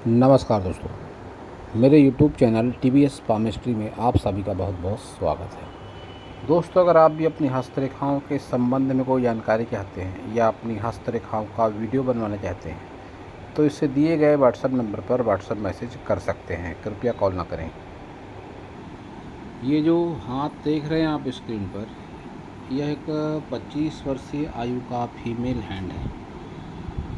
नमस्कार दोस्तों, मेरे YouTube चैनल TBS पामिस्ट्री में आप सभी का बहुत बहुत स्वागत है। दोस्तों, अगर आप भी अपनी हस्तरेखाओं के संबंध में कोई जानकारी चाहते हैं या अपनी हस्तरेखाओं का वीडियो बनवाना चाहते हैं तो इससे दिए गए व्हाट्सएप नंबर पर व्हाट्सएप मैसेज कर सकते हैं, कृपया कॉल ना करें। ये जो हाथ देख रहे हैं आप स्क्रीन पर, यह एक 25 वर्षीय आयु का फीमेल हैंड है।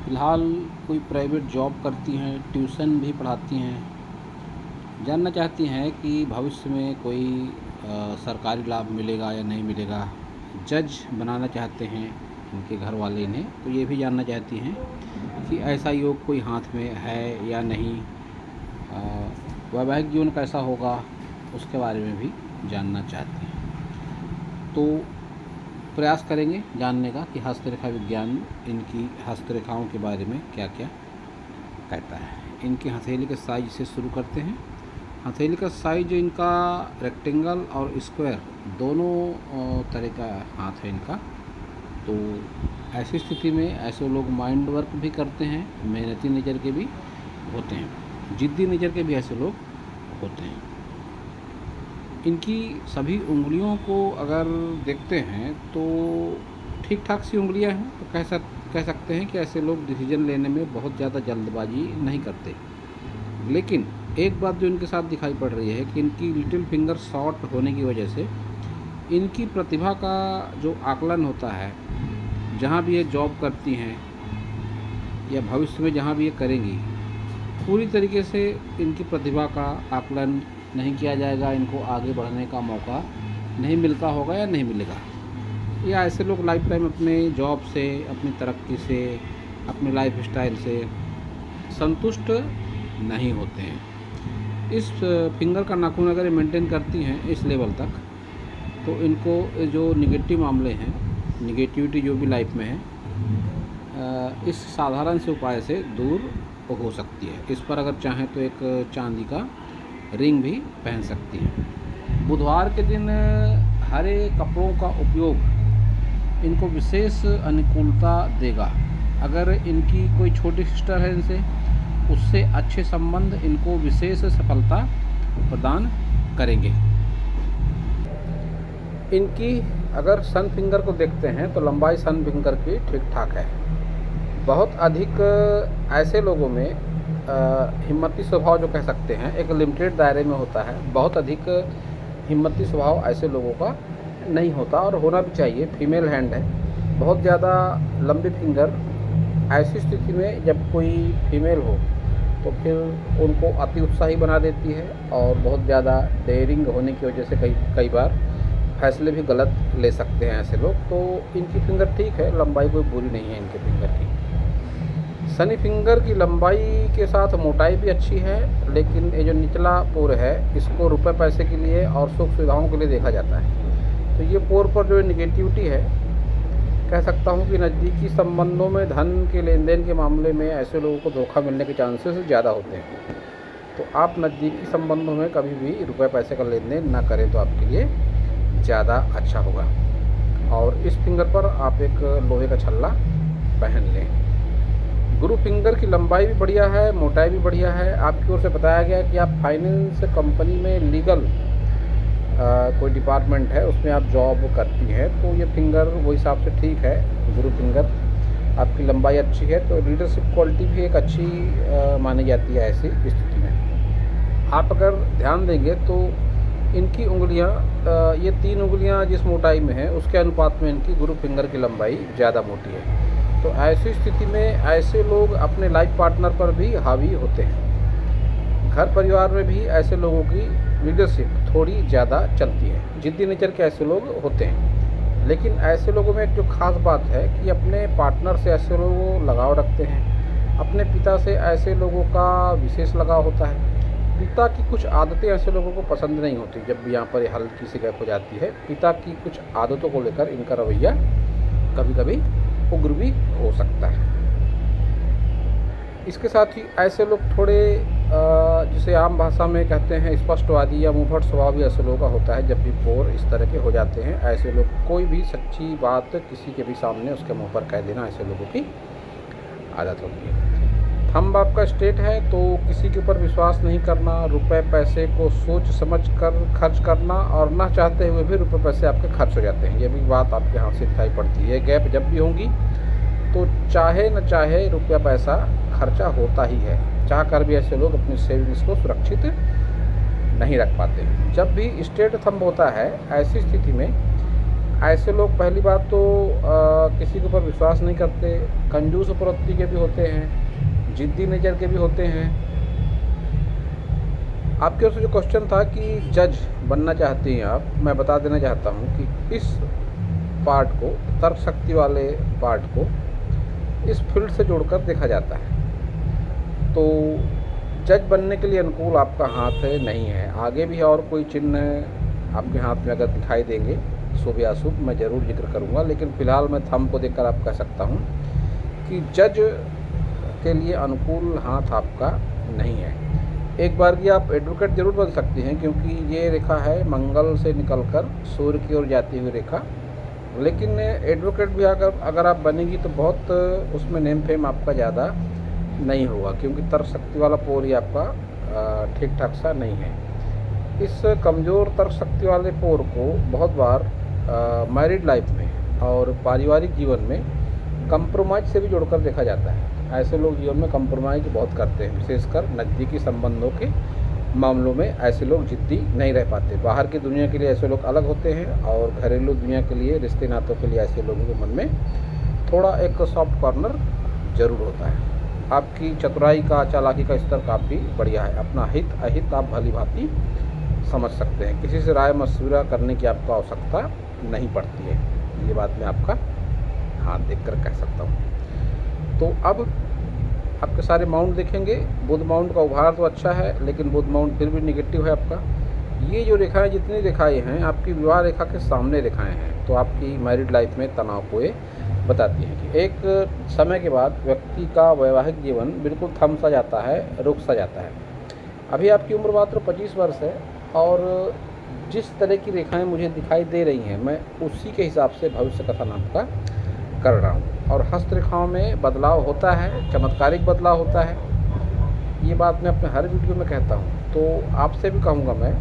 फ़िलहाल कोई प्राइवेट जॉब करती हैं, ट्यूशन भी पढ़ाती हैं। जानना चाहती हैं कि भविष्य में कोई सरकारी लाभ मिलेगा या नहीं मिलेगा। जज बनाना चाहते हैं इनके घर वाले इन्हें, तो ये भी जानना चाहती हैं कि ऐसा योग कोई हाथ में है या नहीं। वैवाहिक जीवन कैसा होगा उसके बारे में भी जानना चाहती हैं। तो प्रयास करेंगे जानने का कि हस्तरेखा विज्ञान इनकी हस्तरेखाओं के बारे में क्या क्या कहता है। इनकी हथेली के साइज से शुरू करते हैं। हथेली का साइज इनका रेक्टेंगल और स्क्वायर दोनों तरह का हाथ है इनका। तो ऐसी स्थिति में ऐसे लोग माइंड वर्क भी करते हैं, मेहनती नेचर के भी होते हैं, जिद्दी नेचर के भी ऐसे लोग होते हैं। इनकी सभी उंगलियों को अगर देखते हैं तो ठीक ठाक सी उंगलियां हैं, तो कह सकते हैं कि ऐसे लोग डिसीजन लेने में बहुत ज़्यादा जल्दबाजी नहीं करते। लेकिन एक बात जो इनके साथ दिखाई पड़ रही है कि इनकी लिटिल फिंगर शॉर्ट होने की वजह से इनकी प्रतिभा का जो आकलन होता है, जहाँ भी ये जॉब करती हैं या भविष्य में जहाँ भी ये करेंगी, पूरी तरीके से इनकी प्रतिभा का आकलन नहीं किया जाएगा। इनको आगे बढ़ने का मौका नहीं मिलता होगा या नहीं मिलेगा। या ऐसे लोग लाइफ टाइम अपने जॉब से, अपनी तरक्की से, अपने लाइफ स्टाइल से संतुष्ट नहीं होते हैं। इस फिंगर का नाखून अगर ये मेंटेन करती हैं इस लेवल तक, तो इनको जो निगेटिव मामले हैं, निगेटिविटी जो भी लाइफ में है, इस साधारण से उपाय से दूर हो सकती है। इस पर अगर चाहें तो एक चांदी का रिंग भी पहन सकती हैं। बुधवार के दिन हरे कपड़ों का उपयोग इनको विशेष अनुकूलता देगा। अगर इनकी कोई छोटी सिस्टर है इनसे, उससे अच्छे संबंध इनको विशेष सफलता प्रदान करेंगे। इनकी अगर सन फिंगर को देखते हैं तो लंबाई सन फिंगर की ठीक ठाक है। बहुत अधिक ऐसे लोगों में हिम्मती स्वभाव जो कह सकते हैं एक लिमिटेड दायरे में होता है। बहुत अधिक हिम्मती स्वभाव ऐसे लोगों का नहीं होता और होना भी चाहिए। फीमेल हैंड है, बहुत ज़्यादा लंबी फिंगर ऐसी स्थिति में जब कोई फीमेल हो तो फिर उनको अति उत्साही बना देती है और बहुत ज़्यादा डेयरिंग होने की वजह से कई बार फैसले भी गलत ले सकते हैं ऐसे लोग। तो इनकी फिंगर ठीक है, लंबाई कोई बुरी नहीं है इनके फिंगर की। सनी फिंगर की लंबाई के साथ मोटाई भी अच्छी है, लेकिन ये जो निचला पोर है इसको रुपए पैसे के लिए और सुख सुविधाओं के लिए देखा जाता है। तो ये पोर पर जो निगेटिविटी है, कह सकता हूँ कि नज़दीकी संबंधों में धन के लेन देन के मामले में ऐसे लोगों को धोखा मिलने के चांसेस ज़्यादा होते हैं। तो आप नज़दीकी संबंधों में कभी भी रुपए पैसे का लेन देन ना करें तो आपके लिए ज़्यादा अच्छा होगा। और इस फिंगर पर आप एक लोहे का छल्ला पहन लें। गुरु फिंगर की लंबाई भी बढ़िया है, मोटाई भी बढ़िया है। आपकी ओर से बताया गया कि आप फाइनेंस कंपनी में लीगल कोई डिपार्टमेंट है उसमें आप जॉब करती हैं, तो ये फिंगर वो हिसाब से ठीक है। गुरु फिंगर आपकी लंबाई अच्छी है, तो लीडरशिप क्वालिटी भी एक अच्छी मानी जाती है ऐसी स्थिति में। आप अगर ध्यान देंगे तो इनकी उंगलियां, ये 3 उंगलियां जिस मोटाई में है उसके अनुपात में इनकी गुरु फिंगर की लंबाई ज़्यादा मोटी है। तो ऐसी स्थिति में ऐसे लोग अपने लाइफ पार्टनर पर भी हावी होते हैं। घर परिवार में भी ऐसे लोगों की लीडरशिप थोड़ी ज़्यादा चलती है। जिद्दी नेचर के ऐसे लोग होते हैं। लेकिन ऐसे लोगों में एक जो खास बात है कि अपने पार्टनर से ऐसे लोग लगाव रखते हैं। अपने पिता से ऐसे लोगों का विशेष लगाव होता है। पिता की कुछ आदतें ऐसे लोगों को पसंद नहीं होती। जब यहाँ पर हल्की सी गैप हो जाती है, पिता की कुछ आदतों को लेकर इनका रवैया कभी कभी उग्र भी हो सकता है। इसके साथ ही ऐसे लोग थोड़े जिसे आम भाषा में कहते हैं स्पष्टवादी या मुंहफट स्वभाव भी ऐसे लोगों का होता है। जब भी पोर इस तरह के हो जाते हैं, ऐसे लोग कोई भी सच्ची बात किसी के भी सामने उसके मुंह पर कह देना ऐसे लोगों की आदत होती है। थंब आपका स्ट्रेट है तो किसी के ऊपर विश्वास नहीं करना, रुपए पैसे को सोच समझ कर खर्च करना और ना चाहते हुए भी रुपए पैसे आपके खर्च हो जाते हैं। ये भी बात आपके हाथ से दिखाई पड़ती है। गैप जब भी होंगी तो चाहे न चाहे रुपया पैसा खर्चा होता ही है। चाह कर भी ऐसे लोग अपनी सेविंग्स को सुरक्षित नहीं रख पाते। जब भी स्ट्रेट थंब होता है ऐसी स्थिति में ऐसे लोग पहली बात तो किसी के ऊपर विश्वास नहीं करते, कंजूस प्रवृत्ति के भी होते हैं, जिद्दी नेचर के भी होते हैं। आपके ओर से जो क्वेश्चन था कि जज बनना चाहती हैं आप, मैं बता देना चाहता हूँ कि इस पार्ट को, तर्क शक्ति वाले पार्ट को इस फील्ड से जोड़कर देखा जाता है। तो जज बनने के लिए अनुकूल आपका हाथ नहीं है। आगे भी और कोई चिन्ह आपके हाथ में अगर दिखाई देंगे शुभ या अशुभ मैं ज़रूर जिक्र करूँगा, लेकिन फ़िलहाल मैं थंब को देखकर आप कह सकता हूँ कि जज के लिए अनुकूल हाथ आपका नहीं है। एक बार की आप एडवोकेट ज़रूर बन सकती हैं, क्योंकि ये रेखा है मंगल से निकलकर सूर्य की ओर जाती हुई रेखा। लेकिन एडवोकेट भी अगर आप बनेंगी तो बहुत उसमें नेम फेम आपका ज़्यादा नहीं होगा, क्योंकि तर्क शक्ति वाला पोल ही आपका ठीक ठाक सा नहीं है। इस कमज़ोर तर्क शक्ति वाले पोल को बहुत बार मैरिड लाइफ में और पारिवारिक जीवन में कंप्रोमाइज़ से भी जोड़कर देखा जाता है। ऐसे लोग जीवन में कंप्रोमाइज़ बहुत करते हैं, विशेषकर नज़दीकी संबंधों के मामलों में ऐसे लोग जिद्दी नहीं रह पाते। बाहर की दुनिया के लिए ऐसे लोग अलग होते हैं और घरेलू दुनिया के लिए, रिश्ते नातों के लिए ऐसे लोगों के मन में थोड़ा एक सॉफ्ट कॉर्नर ज़रूर होता है। आपकी चतुराई का, चालाकी का स्तर काफ़ी बढ़िया है। अपना हित अहित आप भली भांति समझ सकते हैं। किसी से राय मशविरा करने की आपको आवश्यकता नहीं पड़ती है। ये बात मैं आपका हाथ देखकर कह सकता हूँ। तो अब आपके सारे माउंट देखेंगे। बुध माउंट का उभार तो अच्छा है, लेकिन बुध माउंट फिर भी निगेटिव है आपका। ये जो रेखाएं, जितनी रेखाएं हैं आपकी विवाह रेखा के सामने रेखाएं हैं, तो आपकी मैरिड लाइफ में तनाव को ये बताती हैं कि एक समय के बाद व्यक्ति का वैवाहिक जीवन बिल्कुल थम सा जाता है, रुक सा जाता है। अभी आपकी उम्र मात्र 25 वर्ष है और जिस तरह की रेखाएं मुझे दिखाई दे रही हैं मैं उसी के हिसाब से भविष्य कथन आपका कर रहा हूँ। और हस्तरेखाओं में बदलाव होता है, चमत्कारिक बदलाव होता है। ये बात मैं अपने हर वीडियो में कहता हूँ। तो आपसे भी कहूँगा मैं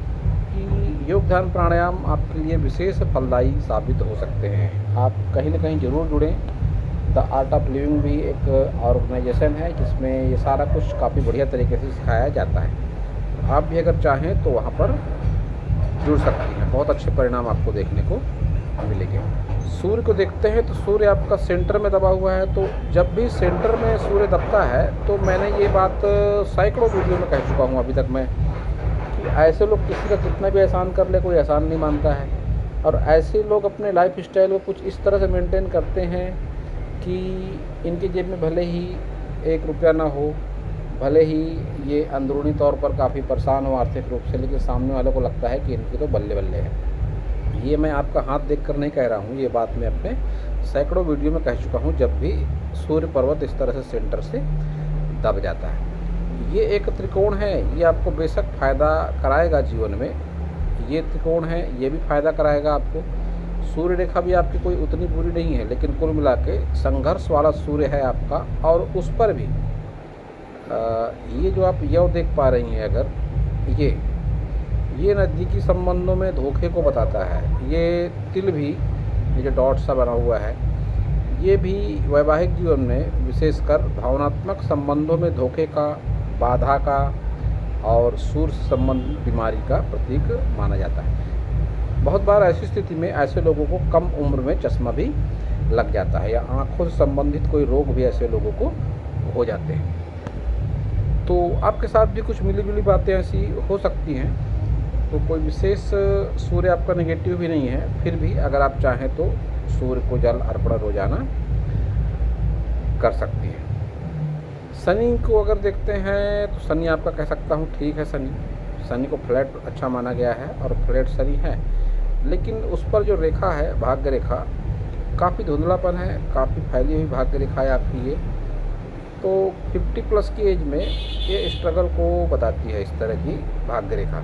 कि योग ध्यान प्राणायाम आपके लिए विशेष फलदायी साबित हो सकते हैं। आप कहीं ना कहीं ज़रूर जुड़ें। द आर्ट ऑफ लिविंग भी एक ऑर्गेनाइजेशन है जिसमें ये सारा कुछ काफ़ी बढ़िया तरीके से सिखाया जाता है। आप भी अगर चाहें तो वहाँ पर जुड़ सकती हैं। बहुत अच्छे परिणाम आपको देखने को मिलेंगे। सूर्य को देखते हैं तो सूर्य आपका सेंटर में दबा हुआ है। तो जब भी सेंटर में सूर्य दबता है तो मैंने ये बात सैकड़ों वीडियो में कह चुका हूँ अभी तक मैं, कि ऐसे लोग किसी का कितना भी एहसान कर ले कोई एहसान नहीं मानता है। और ऐसे लोग अपने लाइफ स्टाइल को कुछ इस तरह से मेंटेन करते हैं कि इनकी जेब में भले ही 1 रुपया ना हो, भले ही ये अंदरूनी तौर पर काफ़ी परेशान हो आर्थिक रूप से, लेकिन सामने वालों को लगता है कि इनकी तो बल्ले बल्ले है। ये मैं आपका हाथ देखकर नहीं कह रहा हूँ, ये बात मैं अपने सैकड़ों वीडियो में कह चुका हूँ। जब भी सूर्य पर्वत इस तरह से सेंटर से दब जाता है, ये एक त्रिकोण है, ये आपको बेशक फ़ायदा कराएगा जीवन में। ये त्रिकोण है, ये भी फ़ायदा कराएगा आपको। सूर्य रेखा भी आपकी कोई उतनी बुरी नहीं है, लेकिन कुल मिला के संघर्ष वाला सूर्य है आपका। और उस पर भी ये जो आप यव देख पा रही हैं, अगर ये नज़दीकी संबंधों में धोखे को बताता है। ये तिल भी, ये जो डॉट सा बना हुआ है, ये भी वैवाहिक जीवन में विशेषकर भावनात्मक संबंधों में धोखे का, बाधा का और सूर्य संबंधी बीमारी का प्रतीक माना जाता है। बहुत बार ऐसी स्थिति में ऐसे लोगों को कम उम्र में चश्मा भी लग जाता है, या आँखों से संबंधित कोई रोग भी ऐसे लोगों को हो जाते हैं। तो आपके साथ भी कुछ मिली जुली बातें ऐसी हो सकती हैं। तो कोई विशेष सूर्य आपका नेगेटिव भी नहीं है, फिर भी अगर आप चाहें तो सूर्य को जल अर्पण रोजाना कर सकती हैं। शनि को अगर देखते हैं तो शनि आपका कह सकता हूँ ठीक है। शनि को फ्लैट अच्छा माना गया है और फ्लैट शनि है, लेकिन उस पर जो रेखा है भाग्य रेखा, काफ़ी धुंधलापन है, काफ़ी फैली हुई भाग्य रेखा है आपकी ये। तो 50+ की एज में ये स्ट्रगल को बताती है, इस तरह की भाग्य रेखा।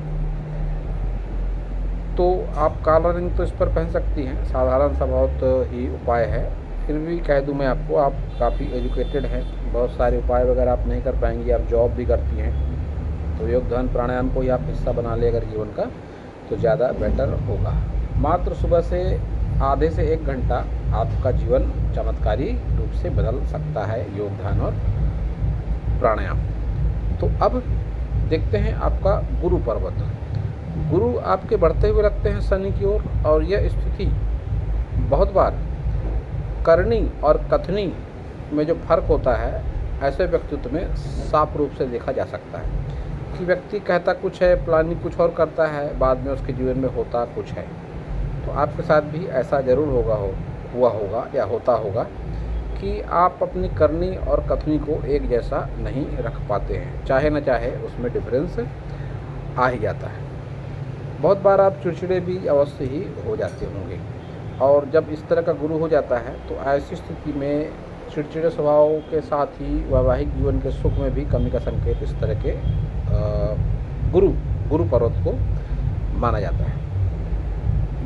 तो आप काला रंग तो इस पर पहन सकती हैं, साधारण सा बहुत ही उपाय है। फिर भी कह दूं मैं आपको, आप काफ़ी एजुकेटेड हैं, बहुत सारे उपाय वगैरह आप नहीं कर पाएंगी, आप जॉब भी करती हैं, तो योग ध्यान प्राणायाम को ही आप हिस्सा बना ले अगर जीवन का, तो ज़्यादा बेटर होगा। मात्र सुबह से आधे से 1 घंटा आपका जीवन चमत्कारी रूप से बदल सकता है योग ध्यान और प्राणायाम। तो अब देखते हैं आपका गुरु पर्वत। गुरु आपके बढ़ते हुए लगते हैं शनि की ओर, और यह स्थिति बहुत बार करनी और कथनी में जो फर्क होता है, ऐसे व्यक्तित्व में साफ रूप से देखा जा सकता है कि व्यक्ति कहता कुछ है, प्लानिंग कुछ और करता है, बाद में उसके जीवन में होता कुछ है। तो आपके साथ भी ऐसा ज़रूर हुआ होगा या होता होगा कि आप अपनी करनी और कथनी को एक जैसा नहीं रख पाते हैं, चाहे न चाहे उसमें डिफरेंस आ ही जाता है। बहुत बार आप चिड़चिड़े भी अवश्य ही हो जाते होंगे, और जब इस तरह का गुरु हो जाता है तो ऐसी स्थिति में चिड़चिड़े स्वभाव के साथ ही वैवाहिक जीवन के सुख में भी कमी का संकेत इस तरह के गुरु पर्वत को माना जाता है।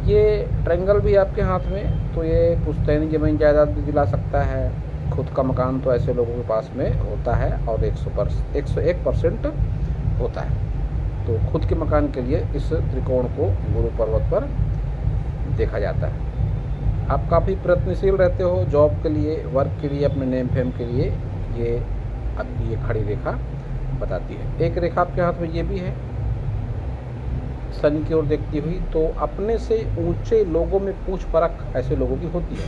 ये ट्रायंगल भी आपके हाथ में, तो ये पुश्तैनी ज़मीन जायदाद भी दिला सकता है। खुद का मकान तो ऐसे लोगों के पास में होता है, और 101% होता है। तो खुद के मकान के लिए इस त्रिकोण को गुरु पर्वत पर देखा जाता है। आप काफ़ी प्रयत्नशील रहते हो जॉब के लिए, वर्क के लिए, अपने नेम फेम के लिए, ये आपकी ये खड़ी रेखा बताती है। एक रेखा आपके हाथ में ये भी है शनि की ओर देखती हुई, तो अपने से ऊंचे लोगों में पूछ परख ऐसे लोगों की होती है।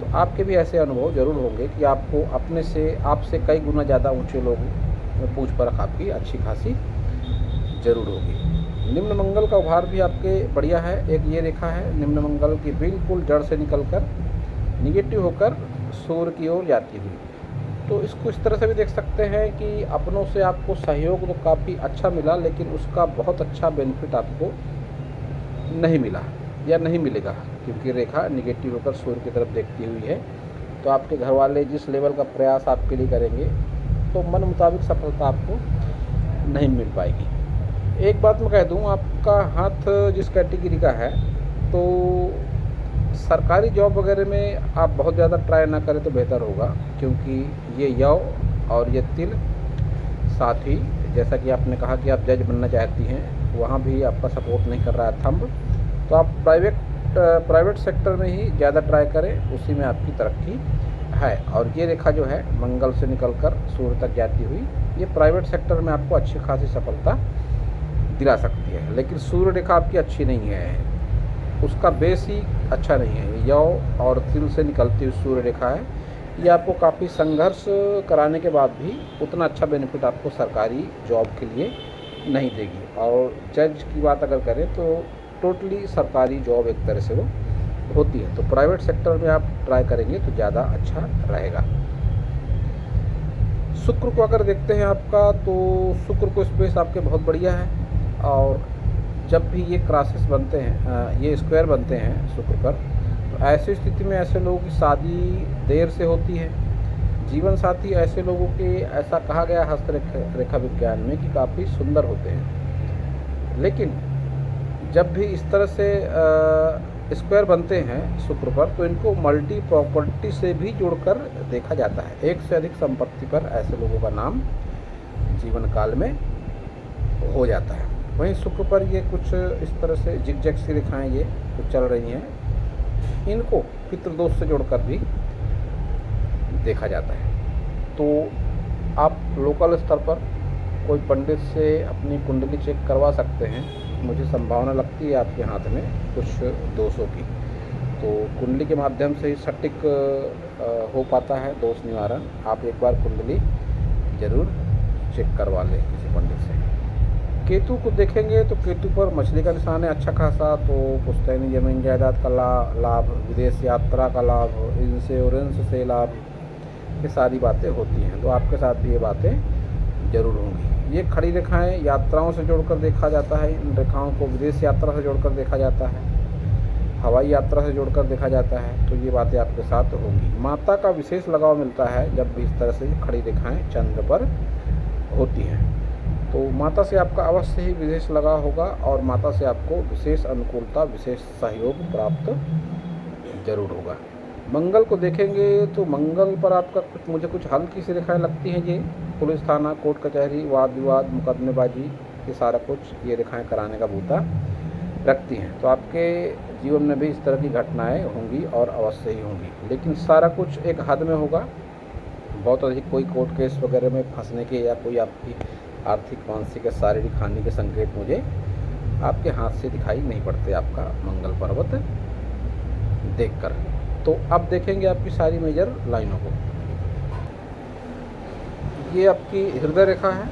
तो आपके भी ऐसे अनुभव जरूर होंगे कि आपको अपने से, आपसे कई गुना ज़्यादा ऊंचे लोगों में पूछ परख आपकी अच्छी खासी जरूर होगी। निम्न मंगल का उभार भी आपके बढ़िया है। एक ये रेखा है निम्न मंगल की बिल्कुल जड़ से निकलकर निगेटिव होकर सूर्य की ओर जाती हुई। तो इसको इस तरह से भी देख सकते हैं कि अपनों से आपको सहयोग तो काफ़ी अच्छा मिला, लेकिन उसका बहुत अच्छा बेनिफिट आपको नहीं मिला या नहीं मिलेगा, क्योंकि रेखा निगेटिव होकर सूर्य की तरफ देखती हुई है। तो आपके घर वाले जिस लेवल का प्रयास आपके लिए करेंगे, तो मन मुताबिक सफलता आपको नहीं मिल पाएगी। एक बात मैं कह दूं, आपका हाथ जिस कैटेगरी का है, तो सरकारी जॉब वगैरह में आप बहुत ज़्यादा ट्राई ना करें तो बेहतर होगा, क्योंकि ये यव और ये तिल, साथ ही जैसा कि आपने कहा कि आप जज बनना चाहती हैं, वहाँ भी आपका सपोर्ट नहीं कर रहा है थंब। तो आप प्राइवेट सेक्टर में ही ज़्यादा ट्राई करें, उसी में आपकी तरक्की है। और ये रेखा जो है मंगल से निकलकर सूर्य तक जाती हुई, ये प्राइवेट सेक्टर में आपको अच्छी खासी सफलता दिला सकती है। लेकिन सूर्य रेखा आपकी अच्छी नहीं है, उसका बेस ही अच्छा नहीं है। यव और तिल से निकलती हुई सूर्य रेखा है, ये आपको काफ़ी संघर्ष कराने के बाद भी उतना अच्छा बेनिफिट आपको सरकारी जॉब के लिए नहीं देगी। और जज की बात अगर करें तो टोटली सरकारी जॉब एक तरह से वो होती है। तो प्राइवेट सेक्टर में आप ट्राई करेंगे तो ज़्यादा अच्छा रहेगा। शुक्र को अगर देखते हैं आपका, तो शुक्र को स्पेस आपके बहुत बढ़िया है, और जब भी ये क्रॉसेस बनते हैं, ये स्क्वायर बनते हैं शुक्र पर, तो ऐसी स्थिति में ऐसे लोगों की शादी देर से होती है। जीवन साथी ऐसे लोगों के, ऐसा कहा गया हस्तरेखा विज्ञान में, कि काफ़ी सुंदर होते हैं। लेकिन जब भी इस तरह से स्क्वायर बनते हैं शुक्र पर, तो इनको मल्टी प्रॉपर्टी से भी जोड़कर देखा जाता है। एक से अधिक संपत्ति पर ऐसे लोगों का नाम जीवन काल में हो जाता है। वहीं शुक्र पर ये कुछ इस तरह से जिगजैग सी रेखाएं ये कुछ चल रही हैं, इनको पितृदोष से जोड़कर भी देखा जाता है। तो आप लोकल स्तर पर कोई पंडित से अपनी कुंडली चेक करवा सकते हैं। मुझे संभावना लगती है आपके हाथ में कुछ दोषों की, तो कुंडली के माध्यम से ही सटीक हो पाता है दोष निवारण। आप एक बार कुंडली ज़रूर चेक करवा लें किसी पंडित से। केतु को देखेंगे तो केतु पर मछली का निशान है अच्छा खासा, तो पुश्तैनी जमीन जायदाद का लाभ, विदेश यात्रा का लाभ, इंश्योरेंस से लाभ, ये सारी बातें होती हैं। तो आपके साथ भी ये बातें जरूर होंगी। ये खड़ी रेखाएं यात्राओं से जोड़कर देखा जाता है, इन रेखाओं को विदेश यात्रा से जोड़कर देखा जाता है, हवाई यात्रा से जोड़कर देखा जाता है। तो ये बातें आपके साथ होंगी। माता का विशेष लगाव मिलता है जब भी इस तरह से खड़ी रेखाएं चंद्र पर होती हैं। तो माता से आपका अवश्य ही विशेष लगाव होगा, और माता से आपको विशेष अनुकूलता, विशेष सहयोग प्राप्त जरूर होगा। मंगल को देखेंगे तो मंगल पर आपका कुछ हल्की सी रेखाएं लगती हैं। ये पुलिस थाना, कोर्ट कचहरी, वाद विवाद, मुकदमेबाजी, ये सारा कुछ ये रेखाएं कराने का बूता रखती हैं। तो आपके जीवन में भी इस तरह की घटनाएं होंगी और अवश्य ही होंगी, लेकिन सारा कुछ एक हद में होगा। बहुत अधिक कोई कोर्ट केस वगैरह में फंसने के या कोई आपकी आर्थिक, मानसिक या शारीरिक हानि के संकेत मुझे आपके हाथ से दिखाई नहीं पड़ते आपका मंगल पर्वत देखकर। तो अब देखेंगे आपकी सारी मेजर लाइनों को। ये आपकी हृदय रेखा है।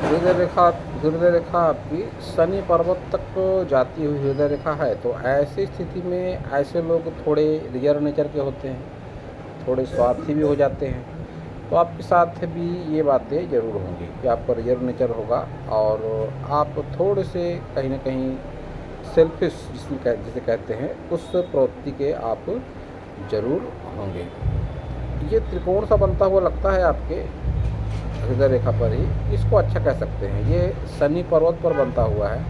हृदय रेखा आपकी शनि पर्वत तक जाती हुई हृदय रेखा है। तो ऐसी स्थिति में ऐसे लोग थोड़े रिजर्व नेचर के होते हैं, थोड़े स्वार्थी भी हो जाते हैं। तो आपके साथ भी ये बातें ज़रूर होंगी कि आपका रिजर्व नेचर होगा और आप थोड़े से कहीं ना कहीं सेल्फिश जिसे कहते हैं, उस प्रवृत्ति के आप ज़रूर होंगे। ये त्रिकोण सा बनता हुआ लगता है आपके हृदय रेखा पर ही, इसको अच्छा कह सकते हैं। ये शनि पर्वत पर बनता हुआ है।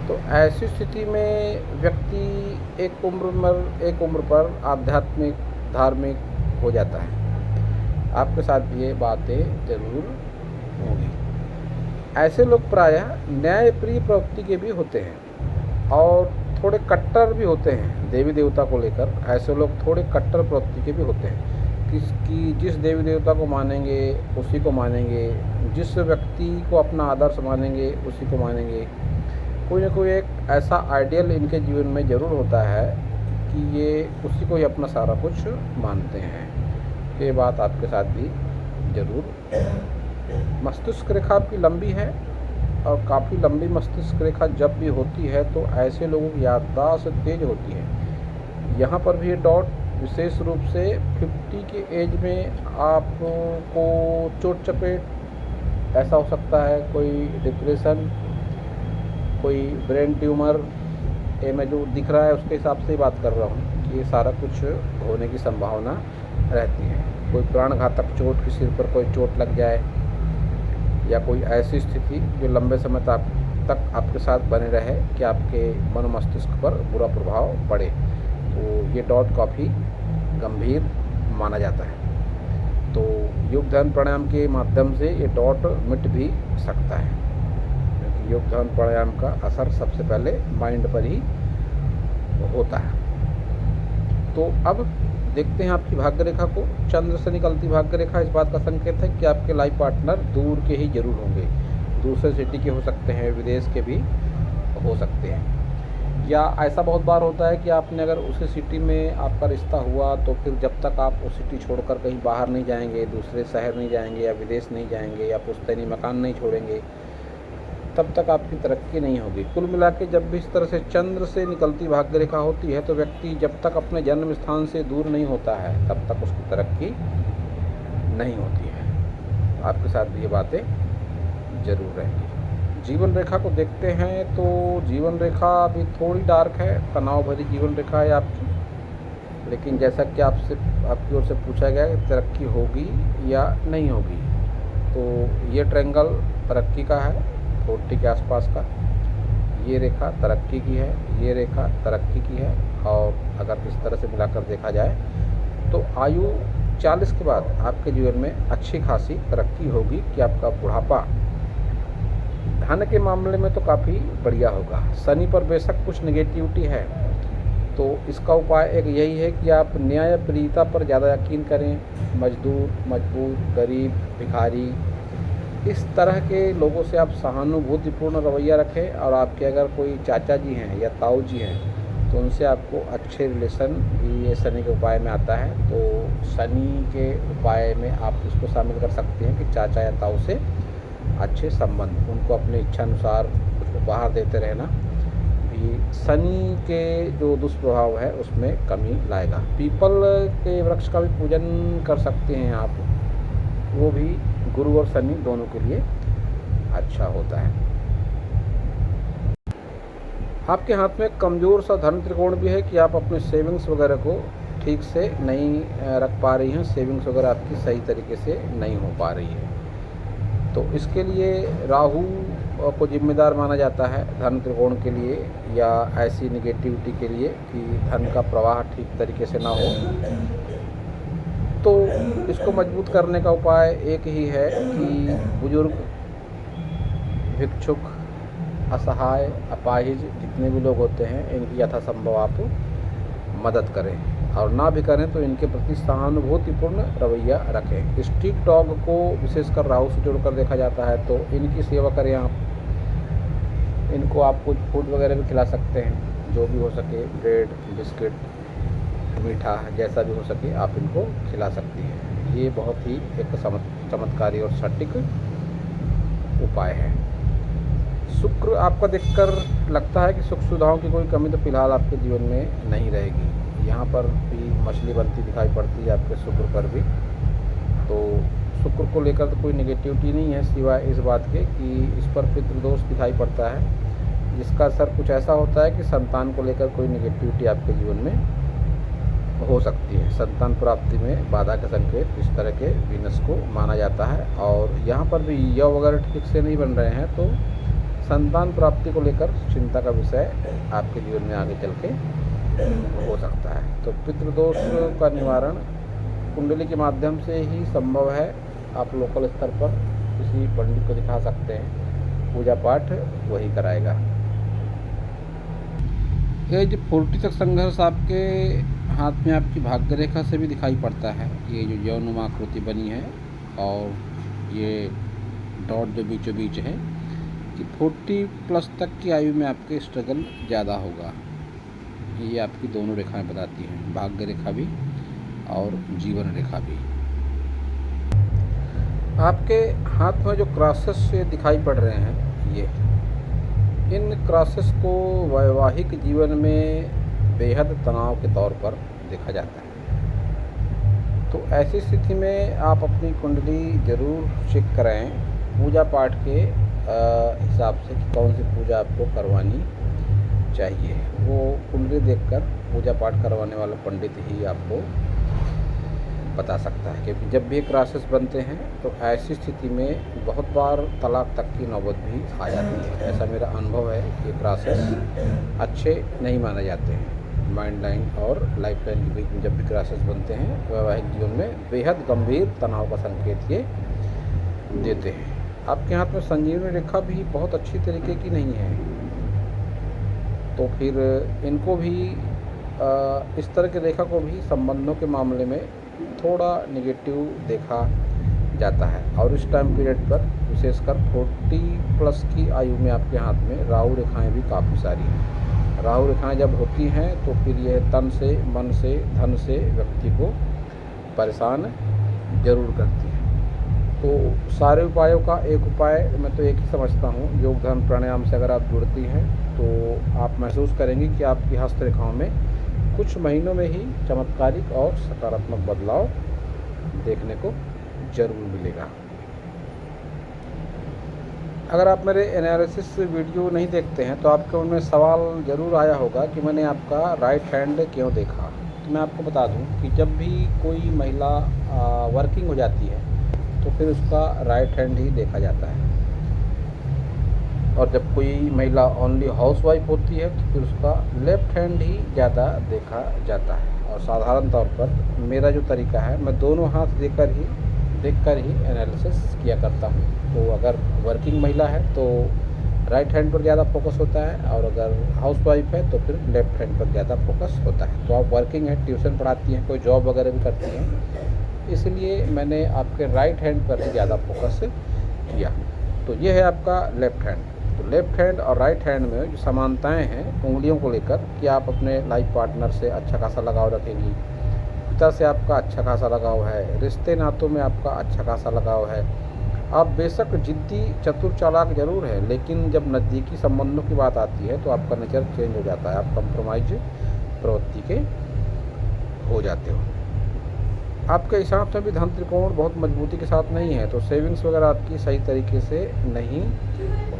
तो ऐसी स्थिति में व्यक्ति एक उम्र पर आध्यात्मिक, धार्मिक हो जाता है। आपके साथ भी ये बातें ज़रूर होंगी। ऐसे लोग प्रायः न्यायप्रिय प्रवृत्ति के भी होते हैं और थोड़े कट्टर भी होते हैं देवी देवता को लेकर। ऐसे लोग थोड़े कट्टर प्रवृत्ति के भी होते हैं। जिस देवी देवता को मानेंगे उसी को मानेंगे, जिस व्यक्ति को अपना आदर्श मानेंगे उसी को मानेंगे। कोई ना कोई एक ऐसा आइडियल इनके जीवन में ज़रूर होता है कि ये उसी को ही अपना सारा कुछ मानते हैं। ये बात आपके साथ भी ज़रूर। मस्तिष्क रेखा आपकी लंबी है और काफ़ी लंबी मस्तिष्क रेखा जब भी होती है तो ऐसे लोगों की याददाश्त तेज होती है। यहाँ पर भी ये डॉट विशेष रूप से 50 के एज में आपको चोट चपेट ऐसा हो सकता है, कोई डिप्रेशन, कोई ब्रेन ट्यूमर, ये मैं जो दिख रहा है उसके हिसाब से ही बात कर रहा हूँ कि ये सारा कुछ होने की संभावना रहती है। कोई प्राणघातक चोट, किसी पर कोई चोट लग जाए या कोई ऐसी स्थिति जो लंबे समय तक आपके साथ बने रहे कि आपके मन मस्तिष्क पर बुरा प्रभाव पड़े, तो ये डॉट काफ़ी गंभीर माना जाता है। तो योग ध्यान प्राणायाम के माध्यम से ये डॉट मिट भी सकता है, क्योंकि योग ध्यान प्राणायाम का असर सबसे पहले माइंड पर ही होता है। तो अब देखते हैं आपकी भाग्य रेखा को। चंद्र से निकलती भाग्य रेखा इस बात का संकेत है कि आपके लाइफ पार्टनर दूर के ही जरूर होंगे। दूसरे सिटी के हो सकते हैं, विदेश के भी हो सकते हैं। या ऐसा बहुत बार होता है कि आपने अगर उसी सिटी में आपका रिश्ता हुआ तो फिर जब तक आप उस सिटी छोड़कर कहीं बाहर नहीं जाएंगे, दूसरे शहर नहीं जाएंगे या विदेश नहीं जाएंगे या पुश्तैनी मकान नहीं छोड़ेंगे, तब तक आपकी तरक्की नहीं होगी। कुल मिला के जब भी इस तरह से चंद्र से निकलती भाग्य रेखा होती है तो व्यक्ति जब तक अपने जन्म स्थान से दूर नहीं होता है तब तक उसकी तरक्की नहीं होती है। आपके साथ भी ये बातें जरूर रहेंगी। जीवन रेखा को देखते हैं तो जीवन रेखा अभी थोड़ी डार्क है, तनाव भरी जीवन रेखा है आपकी। लेकिन जैसा कि आपकी ओर से पूछा गया कि तरक्की होगी या नहीं होगी, तो ये ट्रायंगल तरक्की का है, 40 के आसपास का। ये रेखा तरक्की की है, ये रेखा तरक्की की है। और अगर इस तरह से मिलाकर देखा जाए तो आयु 40 के बाद आपके जीवन में अच्छी खासी तरक्की होगी कि आपका बुढ़ापा धन के मामले में तो काफ़ी बढ़िया होगा। शनि पर बेशक कुछ नेगेटिविटी है, तो इसका उपाय एक यही है कि आप न्यायप्रियता पर ज़्यादा यकीन करें। मजदूर, मजबूर, गरीब, भिखारी, इस तरह के लोगों से आप सहानुभूतिपूर्ण रवैया रखें। और आपके अगर कोई चाचा जी हैं या ताऊ जी हैं तो उनसे आपको अच्छे रिलेशन भी ये शनि के उपाय में आता है। तो शनि के उपाय में आप इसको शामिल कर सकते हैं कि चाचा या ताऊ से अच्छे संबंध, उनको अपने इच्छा अनुसार कुछ उपहार देते रहना भी शनि के जो दुष्प्रभाव है उसमें कमी लाएगा। पीपल के वृक्ष का भी पूजन कर सकते हैं आप, वो भी गुरु और शनि दोनों के लिए अच्छा होता है। आपके हाथ में कमज़ोर सा धन त्रिकोण भी है कि आप अपने सेविंग्स वगैरह को ठीक से नहीं रख पा रही हैं, सेविंग्स वगैरह आपकी सही तरीके से नहीं हो पा रही है। तो इसके लिए राहु को जिम्मेदार माना जाता है धन त्रिकोण के लिए या ऐसी निगेटिविटी के लिए कि धन का प्रवाह ठीक तरीके से ना हो। तो इसको मजबूत करने का उपाय एक ही है कि बुजुर्ग, भिक्षुक, असहाय, अपाहिज जितने भी लोग होते हैं इनकी यथासंभव आप मदद करें, और ना भी करें तो इनके प्रति सहानुभूतिपूर्ण रवैया रखें। स्ट्रीट डॉग को विशेषकर राहु से जोड़कर देखा जाता है, तो इनकी सेवा करें आप। इनको आप कुछ फूड वगैरह भी खिला सकते हैं, जो भी हो सके, ब्रेड, बिस्किट, मीठा, जैसा भी हो सके आप इनको खिला सकती हैं। ये बहुत ही एक चमत्कारी और सटीक उपाय है। शुक्र आपका देखकर लगता है कि सुख सुविधाओं की कोई कमी तो फिलहाल आपके जीवन में नहीं रहेगी। यहाँ पर भी मछली बनती दिखाई पड़ती है आपके शुक्र पर भी। तो शुक्र को लेकर तो कोई नेगेटिविटी नहीं है, सिवाय इस बात के कि इस पर पितृदोष दिखाई पड़ता है, जिसका असर कुछ ऐसा होता है कि संतान को लेकर कोई नेगेटिविटी आपके जीवन में हो सकती है। संतान प्राप्ति में बाधा के संकेत इस तरह के वीनस को माना जाता है। और यहाँ पर भी यव वगैरह ठीक से नहीं बन रहे हैं, तो संतान प्राप्ति को लेकर चिंता का विषय आपके जीवन में आगे चल के हो सकता है। तो पितृदोष का निवारण कुंडली के माध्यम से ही संभव है। आप लोकल स्तर पर किसी पंडित को दिखा सकते हैं, पूजा पाठ वही कराएगा। एज 40 तक संघर्ष आपके हाथ में आपकी भाग्य रेखा से भी दिखाई पड़ता है। ये जो यौनुमा आकृति बनी है और ये डॉट जो बीचों बीच है कि 40+ तक की आयु में आपके स्ट्रगल ज़्यादा होगा। ये आपकी दोनों रेखाएं बताती हैं, भाग्य रेखा भी और जीवन रेखा भी। आपके हाथ में जो क्रॉसेस से दिखाई पड़ रहे हैं, ये इन क्रॉसेस को वैवाहिक जीवन में बेहद तनाव के तौर पर देखा जाता है। तो ऐसी स्थिति में आप अपनी कुंडली ज़रूर चेक कराएं पूजा पाठ के हिसाब से कि कौन सी पूजा आपको करवानी चाहिए। वो कुंडली देखकर पूजा पाठ करवाने वाला पंडित ही आपको बता सकता है, क्योंकि जब भी क्रॉसेस बनते हैं तो ऐसी स्थिति में बहुत बार तलाक तक की नौबत भी आ जाती है। ऐसा मेरा अनुभव है कि क्रॉसेस अच्छे नहीं माने जाते हैं। माइंड लाइन और लाइफ लाइन के बीच में जब भी क्रॉसेस बनते हैं वैवाहिक जीवन में बेहद गंभीर तनाव का संकेत ये देते हैं। आपके हाथ में संजीवनी रेखा भी बहुत अच्छी तरीके की नहीं है, तो फिर इनको भी इस तरह की रेखा को भी संबंधों के मामले में थोड़ा नेगेटिव देखा जाता है। और इस टाइम पीरियड पर विशेषकर 40+ की आयु में आपके हाथ में राहु रेखाएं भी काफ़ी सारी हैं। राहु रेखाएं जब होती हैं तो फिर यह तन से, मन से, धन से व्यक्ति को परेशान जरूर करती है। तो सारे उपायों का एक उपाय मैं तो एक ही समझता हूँ, योग ध्यान प्राणायाम से अगर आप जुड़ती हैं तो आप महसूस करेंगे कि आपकी हस्तरेखाओं में कुछ महीनों में ही चमत्कारिक और सकारात्मक बदलाव देखने को जरूर मिलेगा। अगर आप मेरे एनालिसिस वीडियो नहीं देखते हैं तो आपके उनमें सवाल ज़रूर आया होगा कि मैंने आपका राइट हैंड क्यों देखा। तो मैं आपको बता दूं कि जब भी कोई महिला वर्किंग हो जाती है तो फिर उसका राइट हैंड ही देखा जाता है, और जब कोई महिला ओनली हाउसवाइफ होती है तो फिर उसका लेफ्ट हैंड ही ज़्यादा देखा जाता है। और साधारण तौर पर मेरा जो तरीका है, मैं दोनों हाथ देखकर ही एनालिसिस किया करता हूँ। तो अगर वर्किंग महिला है तो राइट हैंड पर ज़्यादा फोकस होता है, और अगर हाउसवाइफ है तो फिर लेफ्ट हैंड पर ज़्यादा फोकस होता है। तो आप वर्किंग है, ट्यूशन पढ़ाती हैं, कोई जॉब वगैरह भी करती हैं, इसलिए मैंने आपके राइट हैंड पर ही ज़्यादा फोकस किया। तो ये है आपका लेफ्ट हैंड। तो लेफ्ट हैंड और राइट हैंड में जो समानताएं हैं उंगलियों को लेकर, कि आप अपने लाइफ पार्टनर से अच्छा खासा लगाव रखेंगी, पिता से आपका अच्छा खासा लगाव है, रिश्ते नातों में आपका अच्छा खासा लगाव है। आप बेशक जिद्दी, चतुर, चालाक जरूर है, लेकिन जब नज़दीकी संबंधों की बात आती है तो आपका नेचर चेंज हो जाता है, आप कंप्रोमाइज प्रवृत्ति के हो जाते हो। आपके हिसाब से भी धन त्रिकोण बहुत मजबूती के साथ नहीं है, तो सेविंग्स वगैरह आपकी सही तरीके से नहीं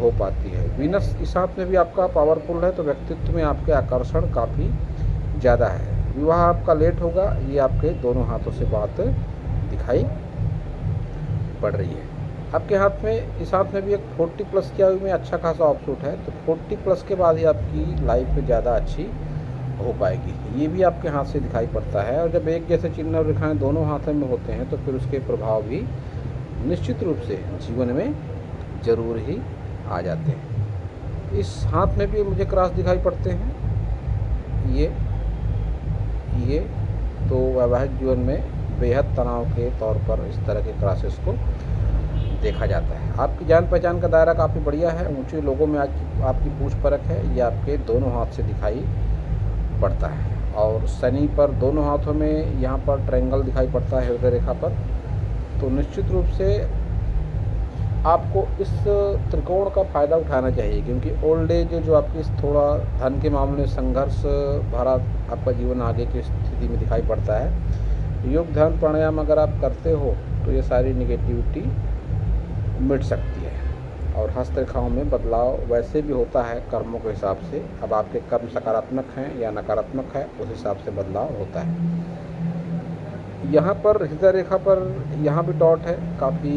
हो पाती है। वीनस इस हाथ में भी आपका पावरफुल है, तो व्यक्तित्व में आपके आकर्षण काफ़ी ज़्यादा है। विवाह आपका लेट होगा, ये आपके दोनों हाथों से बात दिखाई पड़ रही है। आपके हाथ में, इस हाथ में भी एक 40 प्लस की आयु में अच्छा खासा ऑफशूट है, तो 40 प्लस के बाद ही आपकी लाइफ ज़्यादा अच्छी हो पाएगी। ये भी आपके हाथ से दिखाई पड़ता है। और जब एक जैसे चिन्ह और रेखाएं दोनों हाथों में होते हैं तो फिर उसके प्रभाव भी निश्चित रूप से जीवन में ज़रूर ही आ जाते हैं। इस हाथ में भी मुझे क्रॉस दिखाई पड़ते हैं, ये तो वैवाहिक जीवन में बेहद तनाव के तौर पर इस तरह के क्रॉसेस को देखा जाता है। आपकी जान पहचान का दायरा काफ़ी बढ़िया है। ऊंचे लोगों में आज आपकी पूछ परख है, ये आपके दोनों हाथ से दिखाई पड़ता है। और शनि पर दोनों हाथों में यहाँ पर ट्रायंगल दिखाई पड़ता है हृदय रेखा पर, तो निश्चित रूप से आपको इस त्रिकोण का फ़ायदा उठाना चाहिए, क्योंकि ओल्ड एज जो आपकी थोड़ा धन के मामले में संघर्ष भरा आपका जीवन आगे की स्थिति में दिखाई पड़ता है। योग ध्यान प्राणायाम अगर आप करते हो तो ये सारी निगेटिविटी मिट सकती है। और हस्तरेखाओं में बदलाव वैसे भी होता है कर्मों के हिसाब से। अब आपके कर्म सकारात्मक हैं या नकारात्मक है, उस हिसाब से बदलाव होता है। यहाँ पर हृदय रेखा पर यहाँ भी डॉट है, काफ़ी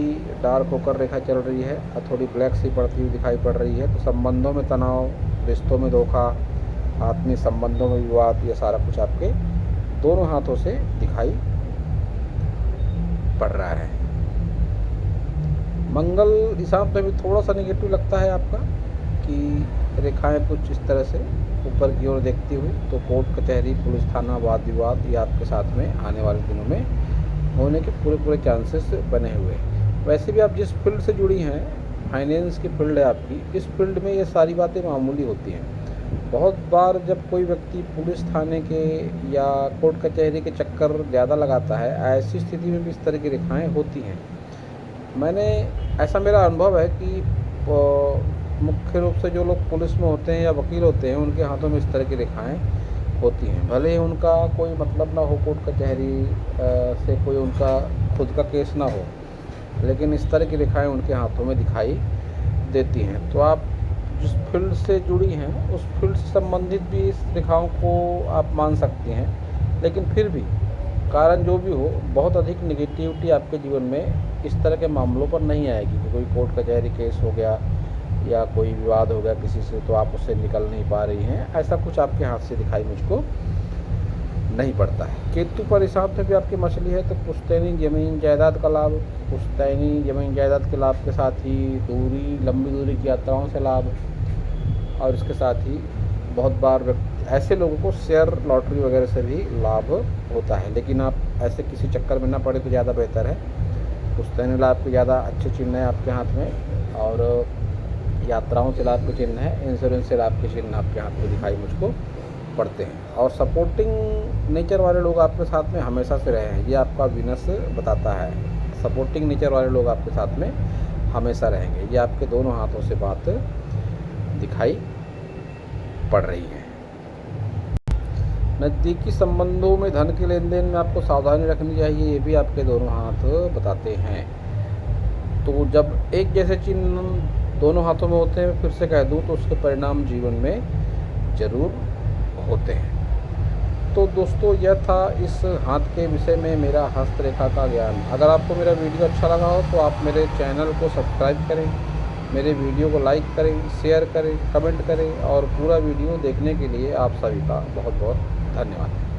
डार्क होकर रेखा चल रही है और थोड़ी ब्लैक सी पड़ती हुई दिखाई पड़ रही है। तो संबंधों में तनाव, रिश्तों में धोखा, आत्मीय संबंधों में विवाद, ये सारा कुछ आपके दोनों हाथों से दिखाई पड़ रहा है। मंगल इस हाथ में भी थोड़ा सा निगेटिव लगता है आपका, कि रेखाएं कुछ इस तरह से ऊपर की ओर देखती हुई, तो कोर्ट कचहरी, पुलिस थाना, वाद विवाद ये आपके साथ में आने वाले दिनों में होने के पूरे चांसेस बने हुए। वैसे भी आप जिस फील्ड से जुड़ी हैं, फाइनेंस की फील्ड है आपकी, इस फील्ड में ये सारी बातें मामूली होती हैं। बहुत बार जब कोई व्यक्ति पुलिस थाने के या कोर्ट कचहरी के चक्कर ज़्यादा लगाता है, ऐसी स्थिति में भी इस तरह की रेखाएँ होती हैं। ऐसा मेरा अनुभव है कि मुख्य रूप से जो लोग पुलिस में होते हैं या वकील होते हैं, उनके हाथों में इस तरह की रेखाएं होती हैं। भले ही उनका कोई मतलब ना हो कोर्ट कचहरी से, कोई उनका खुद का केस ना हो, लेकिन इस तरह की रेखाएं उनके हाथों में दिखाई देती हैं। तो आप जिस फील्ड से जुड़ी हैं, उस फील्ड से संबंधित भी इस रेखाओं को आप मान सकती हैं। लेकिन फिर भी कारण जो भी हो, बहुत अधिक निगेटिविटी आपके जीवन में इस तरह के मामलों पर नहीं आएगी कि कोई कोर्ट कचहरी केस हो गया या कोई विवाद हो गया किसी से, तो आप उससे निकल नहीं पा रही हैं। ऐसा कुछ आपके हाथ से दिखाई मुझको नहीं पड़ता है। केतु पर हिसाब से भी आपकी मछली है, तो पुश्तैनी ज़मीन जायदाद का लाभ, पुश्तैनी ज़मीन जायदाद के लाभ के साथ ही लंबी दूरी की यात्राओं से लाभ, और इसके साथ ही बहुत बार ऐसे लोगों को शेयर लॉटरी वगैरह से भी लाभ होता है। लेकिन आप ऐसे किसी चक्कर में ना पड़े तो ज़्यादा बेहतर है। पुश्तैनी लाभ के ज़्यादा अच्छे चिन्ह हैं आपके हाथ में, और यात्राओं से लाभ के चिन्ह है, इंश्योरेंस से लाभ के चिन्ह आपके हाथ में दिखाई मुझको पड़ते हैं। और सपोर्टिंग नेचर वाले लोग आपके साथ में हमेशा से रहे हैं, ये आपका वीनस बताता है। सपोर्टिंग नेचर वाले लोग आपके साथ में हमेशा रहेंगे, ये आपके दोनों हाथों से बात दिखाई पड़ रही है। नज़दीकी संबंधों में धन के लेन देन में आपको सावधानी रखनी चाहिए, ये भी आपके दोनों हाथ बताते हैं। तो जब एक जैसे चिन्ह दोनों हाथों में होते हैं, फिर से कह दूं तो उसके परिणाम जीवन में ज़रूर होते हैं। तो दोस्तों, यह था इस हाथ के विषय में मेरा हस्तरेखा का ज्ञान। अगर आपको मेरा वीडियो अच्छा लगा हो तो आप मेरे चैनल को सब्सक्राइब करें, मेरे वीडियो को लाइक करें, शेयर करें, कमेंट करें, और पूरा वीडियो देखने के लिए आप सभी का बहुत बहुत धन्यवाद।